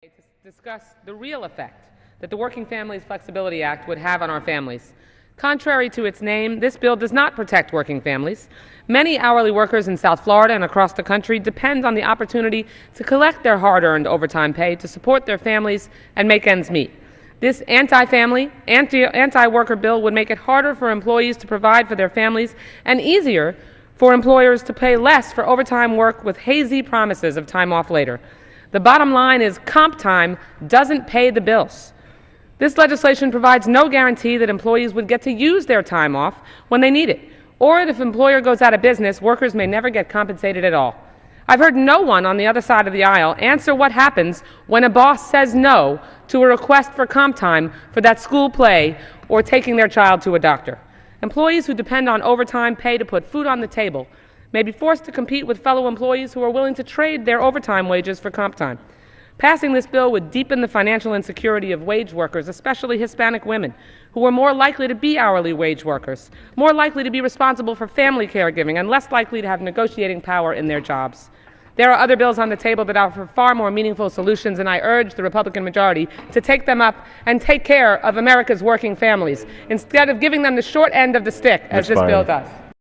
To discuss the real effect that the Working Families Flexibility Act would have on our families. Contrary to its name, this bill does not protect working families. Many hourly workers in South Florida and across the country depend on the opportunity to collect their hard-earned overtime pay to support their families and make ends meet. This anti-family, anti-worker bill would make it harder for employees to provide for their families and easier for employers to pay less for overtime work with hazy promises of time off later. The bottom line is comp time doesn't pay the bills. This legislation provides no guarantee that employees would get to use their time off when they need it, or that if an employer goes out of business, workers may never get compensated at all. I've heard no one on the other side of the aisle answer what happens when a boss says no to a request for comp time for that school play or taking their child to a doctor. Employees who depend on overtime pay to put food on the table may be forced to compete with fellow employees who are willing to trade their overtime wages for comp time. Passing this bill would deepen the financial insecurity of wage workers, especially Hispanic women, who are more likely to be hourly wage workers, more likely to be responsible for family caregiving, and less likely to have negotiating power in their jobs. There are other bills on the table that offer far more meaningful solutions, and I urge the Republican majority to take them up and take care of America's working families, instead of giving them the short end of the stick, as this bill does.